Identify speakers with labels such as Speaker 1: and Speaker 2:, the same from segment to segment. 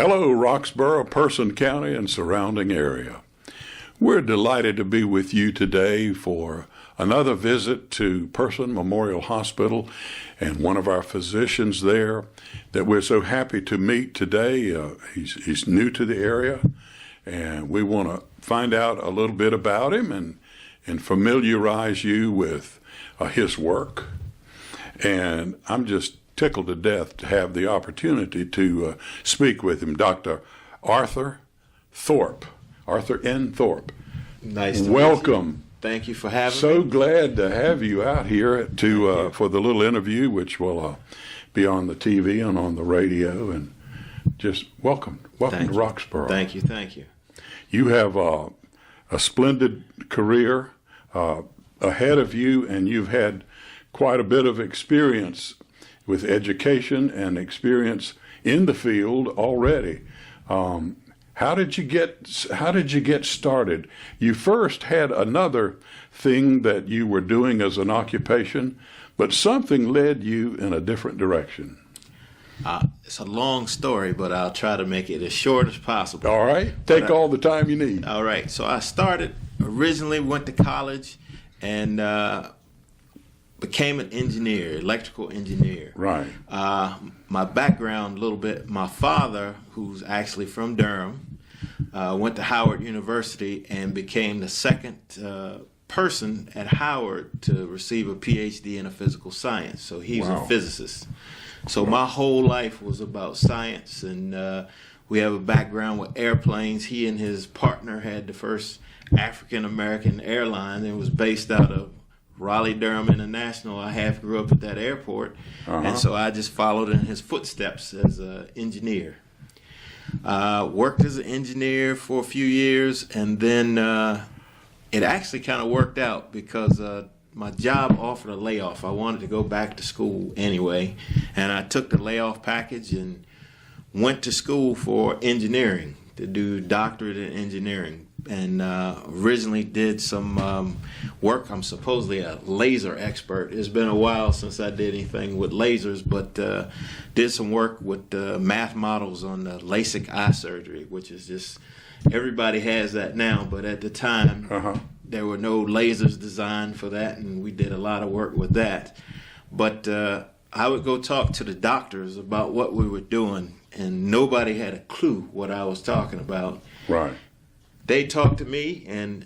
Speaker 1: Hello, Roxborough, Person County, and surrounding area. We're delighted to be with you today for another visit to Person Memorial Hospital and one of our physicians there that we're so happy to meet today. He's new to the area, and we want to find out a little bit about him and familiarize you with his work. And I'm just tickled to death to have the opportunity to speak with him, Dr. Arthur Thorpe, Arthur N. Thorpe.
Speaker 2: Nice to
Speaker 1: Welcome.
Speaker 2: meet you. Thank you for having me.
Speaker 1: So glad to have you out here to for the little interview, which will be on the TV and on the radio. And just welcome to Roxborough.
Speaker 2: Thank you.
Speaker 1: You have a splendid career ahead of you, and you've had quite a bit of experience with education and experience in the field already. How did you get started? You first had another thing that you were doing as an occupation, but something led you in a different direction.
Speaker 2: It's a long story, but I'll try to make it as short as possible.
Speaker 1: All right. Take all the time you need.
Speaker 2: All right. So I originally went to college and became an engineer, electrical engineer.
Speaker 1: Right.
Speaker 2: My background a little bit, my father, who's actually from Durham, went to Howard University and became the second person at Howard to receive a PhD in a physical science. So he's a physicist. So my whole life was about science, and we have a background with airplanes. He and his partner had the first African-American airline, and was based out of Raleigh-Durham International. I half grew up at that airport, and so I just followed in his footsteps as an engineer. Worked as an engineer for a few years, and then it actually kind of worked out because my job offered a layoff. I wanted to go back to school anyway, and I took the layoff package and went to school for engineering, to do doctorate in engineering, and originally did some work. I'm supposedly a laser expert. It's been a while since I did anything with lasers, but did some work with math models on the LASIK eye surgery, which is just, everybody has that now, but at the time there were no lasers designed for that, and we did a lot of work with that. But I would go talk to the doctors about what we were doing, and nobody had a clue what I was talking about.
Speaker 1: Right.
Speaker 2: They talked to me, and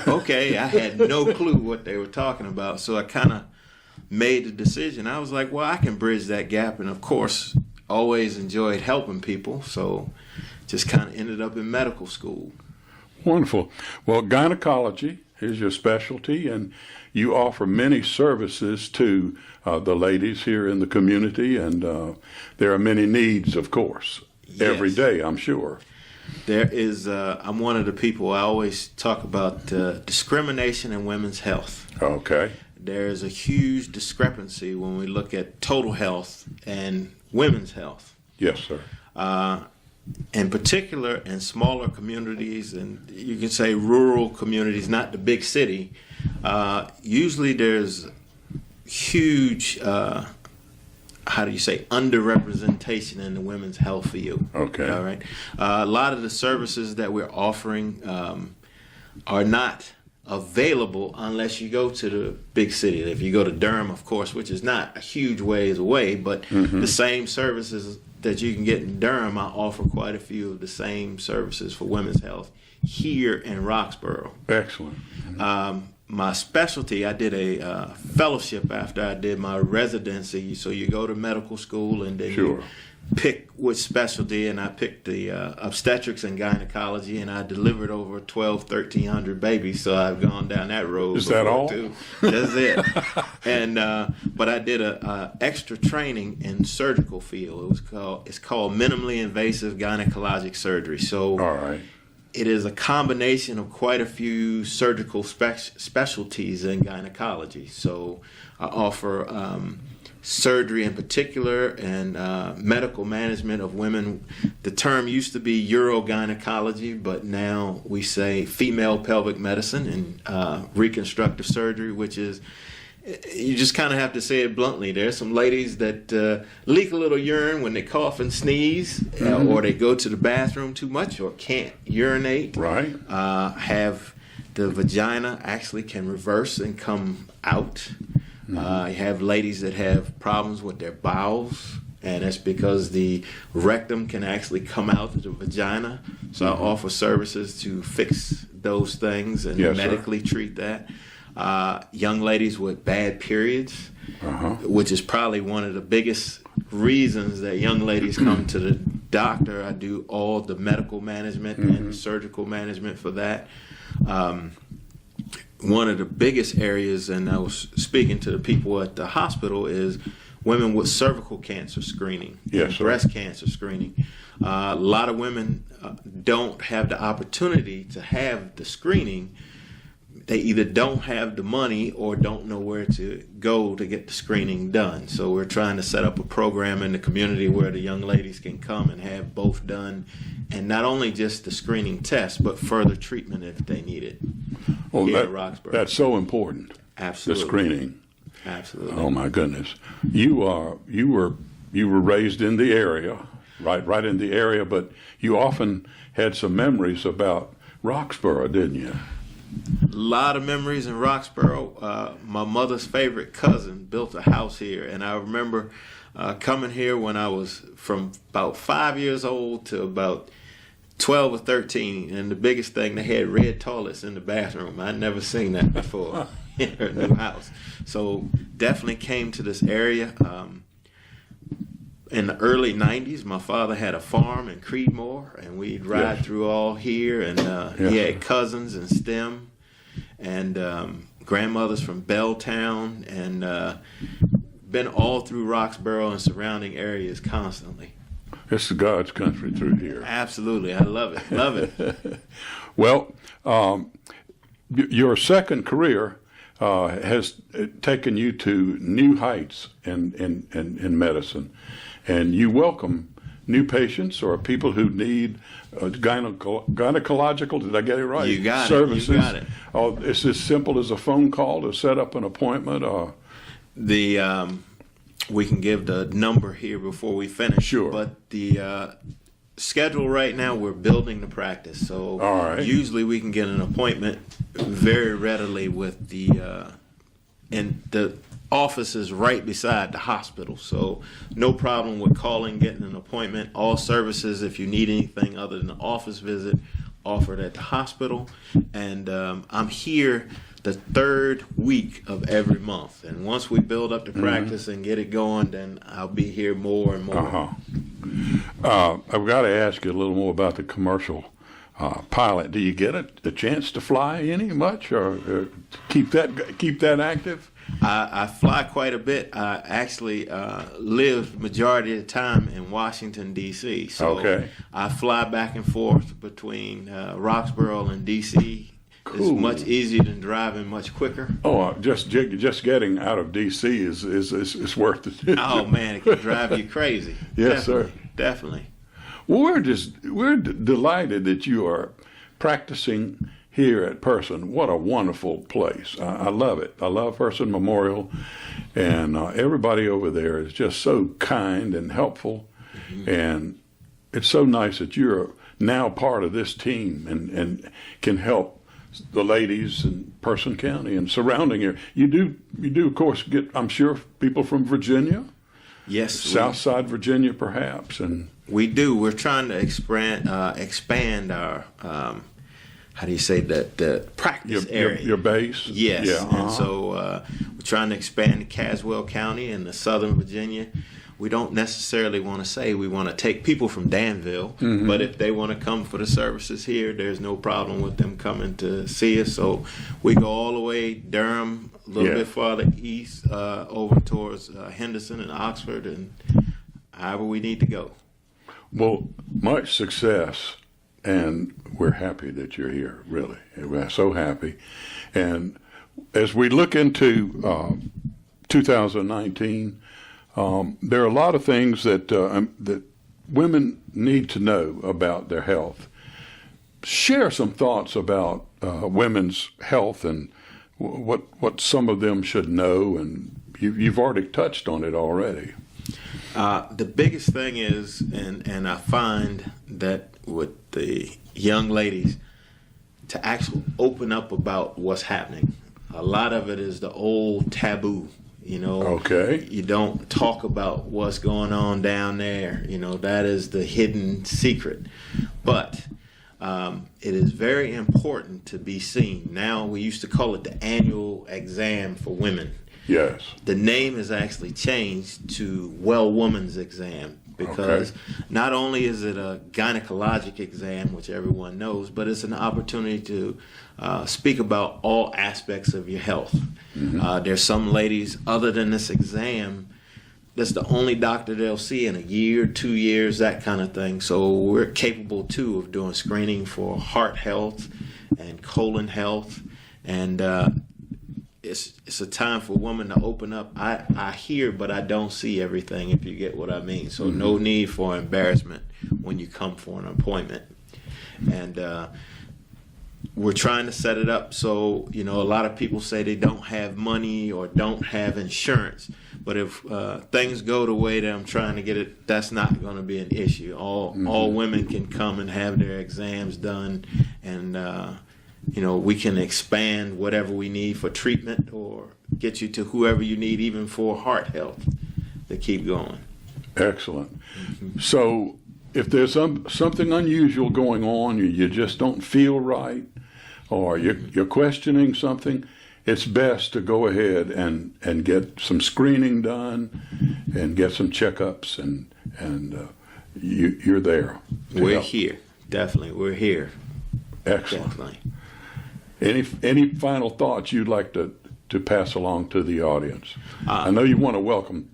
Speaker 2: okay, I had no clue what they were talking about, so I kind of made the decision. I was like, well, I can bridge that gap, and of course, always enjoyed helping people, so just kind of ended up in medical school.
Speaker 1: Wonderful. Well, gynecology is your specialty, and you offer many services to the ladies here in the community, and there are many needs, of course, every day, I'm sure.
Speaker 2: There is, I'm one of the people, I always talk about discrimination in women's health.
Speaker 1: Okay.
Speaker 2: There's a huge discrepancy when we look at total health and women's health.
Speaker 1: Yes, sir.
Speaker 2: In particular, in smaller communities, and you can say rural communities, not the big city, usually there's huge, underrepresentation in the women's health field.
Speaker 1: Okay.
Speaker 2: All right. A lot of the services that we're offering are not available unless you go to the big city. If you go to Durham, of course, which is not a huge ways away, but the same services that you can get in Durham, I offer quite a few of the same services for women's health here in Roxborough.
Speaker 1: Excellent.
Speaker 2: My specialty, I did a fellowship after I did my residency. So you go to medical school and then you pick which specialty, and I picked the obstetrics and gynecology, and I delivered over 1,300 babies, so I've gone down that road.
Speaker 1: Is that all?
Speaker 2: Too. That's it. And but I did a extra training in surgical field. It's called minimally invasive gynecologic surgery. So
Speaker 1: all right.
Speaker 2: It is a combination of quite a few surgical specialties in gynecology. So I offer surgery in particular and medical management of women. The term used to be urogynecology, but now we say female pelvic medicine and reconstructive surgery, which is You just kind of have to say it bluntly. There's some ladies that leak a little urine when they cough and sneeze, or they go to the bathroom too much, or can't urinate.
Speaker 1: Right.
Speaker 2: Have the vagina actually can reverse and come out. You have ladies that have problems with their bowels, and that's because the rectum can actually come out of the vagina. So I offer services to fix those things and medically treat that. Young ladies with bad periods, which is probably one of the biggest reasons that young ladies come to the doctor. I do all the medical management and surgical management for that. One of the biggest areas, and I was speaking to the people at the hospital, is women with cervical cancer screening, breast cancer screening. A lot of women don't have the opportunity to have the screening. They either don't have the money or don't know where to go to get the screening done. So we're trying to set up a program in the community where the young ladies can come and have both done, and not only just the screening test, but further treatment if they need it.
Speaker 1: Well,
Speaker 2: here at Roxborough.
Speaker 1: That's so important.
Speaker 2: Absolutely.
Speaker 1: The screening.
Speaker 2: Absolutely.
Speaker 1: Oh my goodness. You were raised in the area, right in the area, but you often had some memories about Roxborough, didn't you?
Speaker 2: A lot of memories in Roxborough. My mother's favorite cousin built a house here, and I remember coming here when I was from about 5 years old to about 12 or 13, and the biggest thing, they had red toilets in the bathroom. I'd never seen that before in her new house. So definitely came to this area. In the early 90s, my father had a farm in Creedmoor, and we'd ride through all here, and he had cousins in STEM, and grandmothers from Belltown, and been all through Roxborough and surrounding areas constantly.
Speaker 1: It's God's country through here.
Speaker 2: Absolutely. I love it. Love it.
Speaker 1: Well, your second career has taken you to new heights in medicine, and you welcome new patients or people who need gynecological, did I get it right?
Speaker 2: You got
Speaker 1: services.
Speaker 2: it. You got it.
Speaker 1: Oh, it's as simple as a phone call to set up an appointment?
Speaker 2: We can give the number here before we finish.
Speaker 1: Sure.
Speaker 2: But the schedule right now, we're building the practice. So usually we can get an appointment very readily with and the office is right beside the hospital. So no problem with calling, getting an appointment. All services, if you need anything other than an office visit, offered at the hospital. And I'm here the third week of every month. And once we build up the practice and get it going, then I'll be here more and more.
Speaker 1: I've got to ask you a little more about the commercial pilot. Do you get a chance to fly any much, or keep that active?
Speaker 2: I fly quite a bit. I actually live majority of the time in Washington, D.C. So I fly back and forth between Roxborough and D.C. Cool. It's much easier than driving, much quicker.
Speaker 1: Oh, just getting out of D.C. is worth it.
Speaker 2: Oh man, it can drive you crazy.
Speaker 1: Yes,
Speaker 2: definitely,
Speaker 1: sir.
Speaker 2: Definitely.
Speaker 1: Well, we're delighted that you are practicing here at Person. What a wonderful place. I love it. I love Person Memorial, and everybody over there is just so kind and helpful, and it's so nice that you're now part of this team and can help the ladies in Person County and surrounding area. You do, of course, get, I'm sure, people from Virginia.
Speaker 2: Yes,
Speaker 1: Southside Virginia, perhaps, and
Speaker 2: we do. We're trying to expand our how do you say that, the practice area?
Speaker 1: Your base.
Speaker 2: Yes,
Speaker 1: yeah.
Speaker 2: And so we're trying to expand to Caswell County and the Southern Virginia. We don't necessarily want to say we want to take people from Danville, but if they want to come for the services here, there's no problem with them coming to see us. So we go all the way Durham, a little bit farther east, over towards Henderson and Oxford, and however we need to go.
Speaker 1: Well, much success, and we're happy that you're here, really. We're so happy. And as we look into 2019, there are a lot of things that women need to know about their health. Share some thoughts about women's health and what some of them should know, and you've already touched on it already.
Speaker 2: The biggest thing is, and I find that with the young ladies, to actually open up about what's happening. A lot of it is the old taboo.
Speaker 1: Okay.
Speaker 2: You don't talk about what's going on down there. That is the hidden secret. But it is very important to be seen. Now, we used to call it the annual exam for women.
Speaker 1: Yes.
Speaker 2: The name is actually changed to Well Woman's Exam, because not only is it a gynecologic exam, which everyone knows, but it's an opportunity to speak about all aspects of your health. Mm-hmm. There's some ladies, other than this exam, that's the only doctor they'll see in a year, 2 years, that kind of thing. So we're capable, too, of doing screening for heart health and colon health. And it's a time for women to open up. I hear, but I don't see everything, if you get what I mean. So no need for embarrassment when you come for an appointment. And we're trying to set it up so, a lot of people say they don't have money or don't have insurance. But if things go the way that I'm trying to get it, that's not going to be an issue. All women can come and have their exams done, and we can expand whatever we need for treatment or get you to whoever you need, even for heart health, to keep going.
Speaker 1: Excellent. So if there's something unusual going on, you just don't feel right, or you're questioning something, it's best to go ahead and get some screening done and get some checkups, and you're there.
Speaker 2: We're here. Definitely. We're here.
Speaker 1: Excellent.
Speaker 2: Definitely.
Speaker 1: Any final thoughts you'd like to pass along to the audience? I know you want to welcome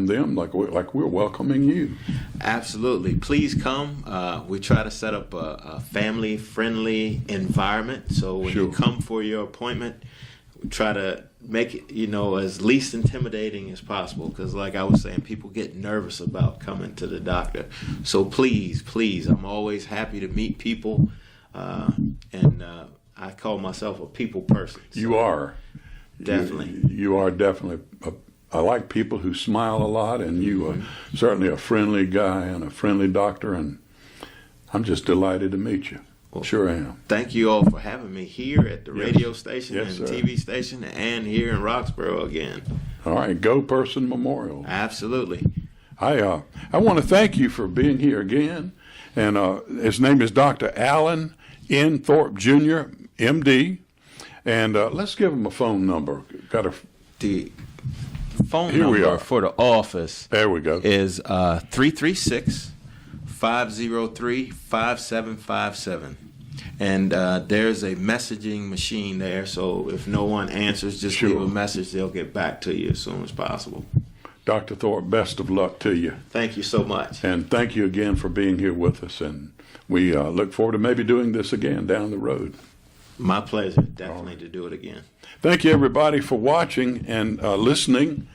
Speaker 1: them like we're welcoming you.
Speaker 2: Absolutely. Please come. We try to set up a family-friendly environment. So when you come for your appointment, we try to make it, as least intimidating as possible. Because like I was saying, people get nervous about coming to the doctor. So please, I'm always happy to meet people. And I call myself a people person. So
Speaker 1: you are.
Speaker 2: Definitely.
Speaker 1: You are definitely. I like people who smile a lot, and you are certainly a friendly guy and a friendly doctor, and I'm just delighted to meet you. Well, sure am.
Speaker 2: Thank you all for having me here at the radio station and TV station, and here in Roxborough again.
Speaker 1: All right, Go Person Memorial.
Speaker 2: Absolutely.
Speaker 1: I want to thank you for being here again, and his name is Dr. Allen N. Thorpe, Jr., M.D., and let's give him a phone number.
Speaker 2: The phone number for the office
Speaker 1: there we go.
Speaker 2: Is 336-503-5757. And there's a messaging machine there, so if no one answers, just leave a message. They'll get back to you as soon as possible.
Speaker 1: Dr. Thorpe, best of luck to you.
Speaker 2: Thank you so much.
Speaker 1: And thank you again for being here with us, and we look forward to maybe doing this again down the road.
Speaker 2: My pleasure, definitely, to do it again.
Speaker 1: Thank you, everybody, for watching and listening.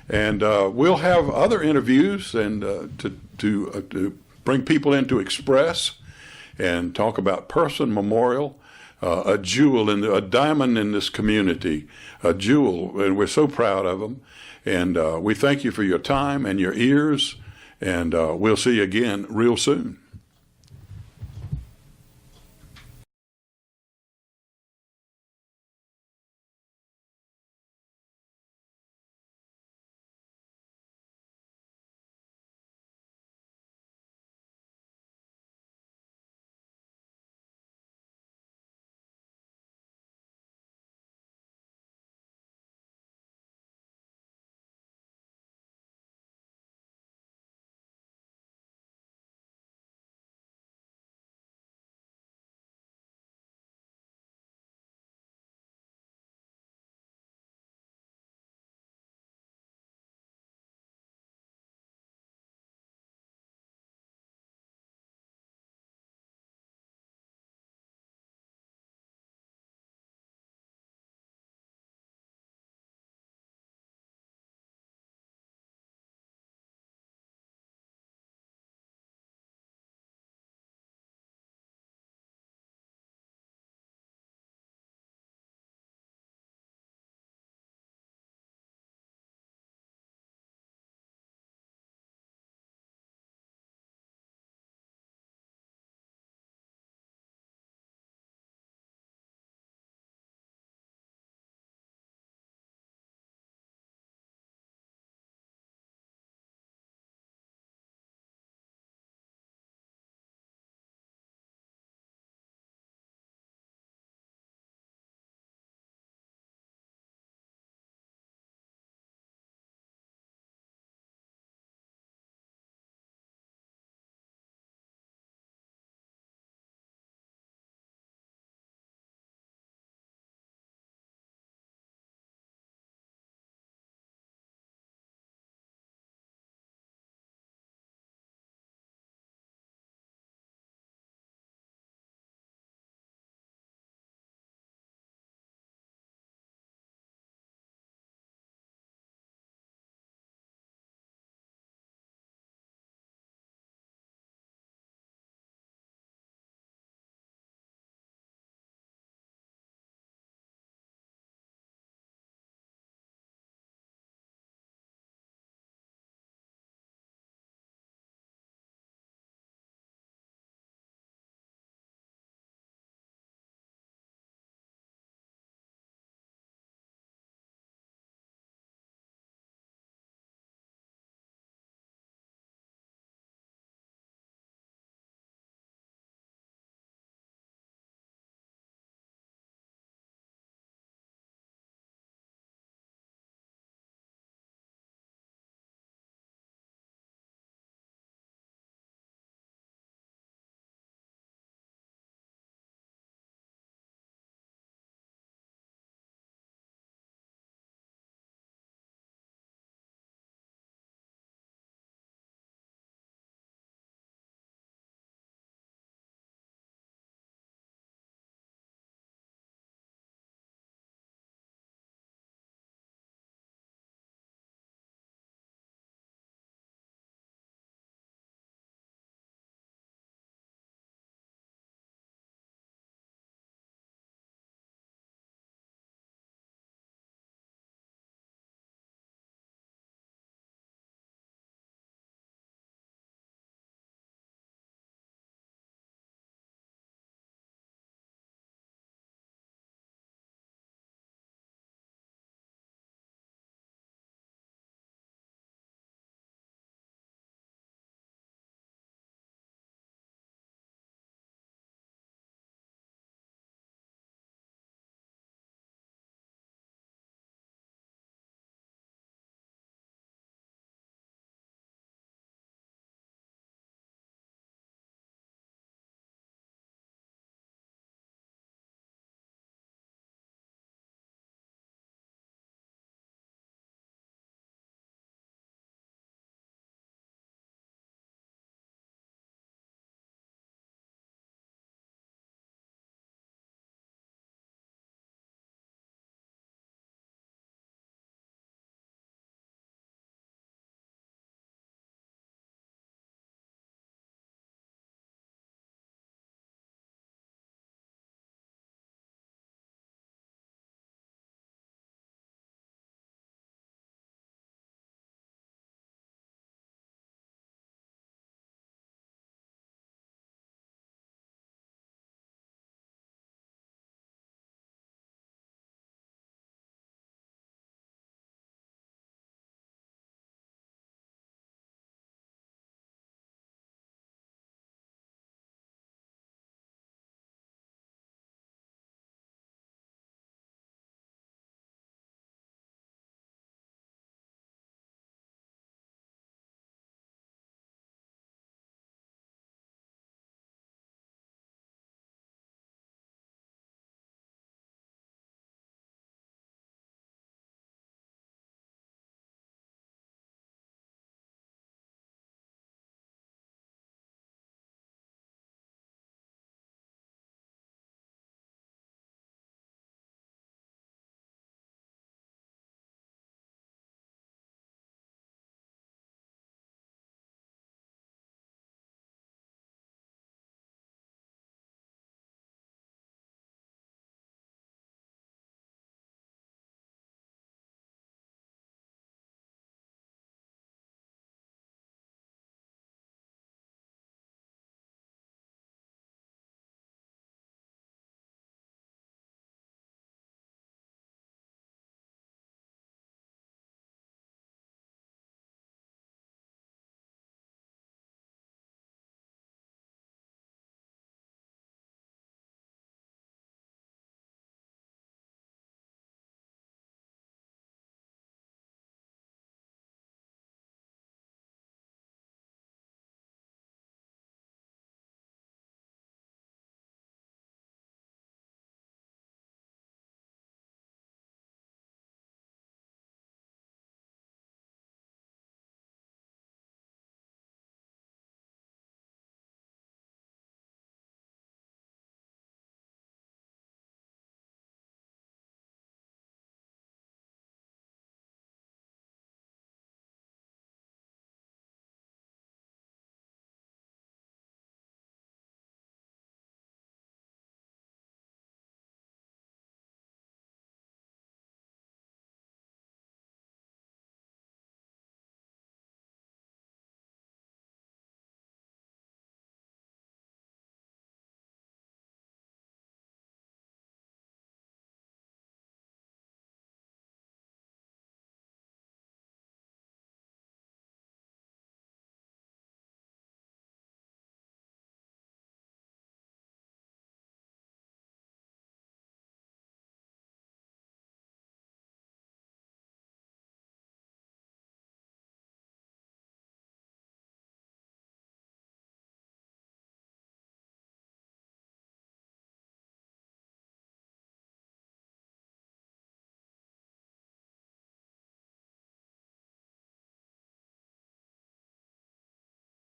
Speaker 1: And we'll have other interviews and to bring people in to express and talk about Person Memorial, a jewel, a diamond in this community, a jewel, and we're so proud of them. And we thank you for your time and your ears, and we'll see you again real soon.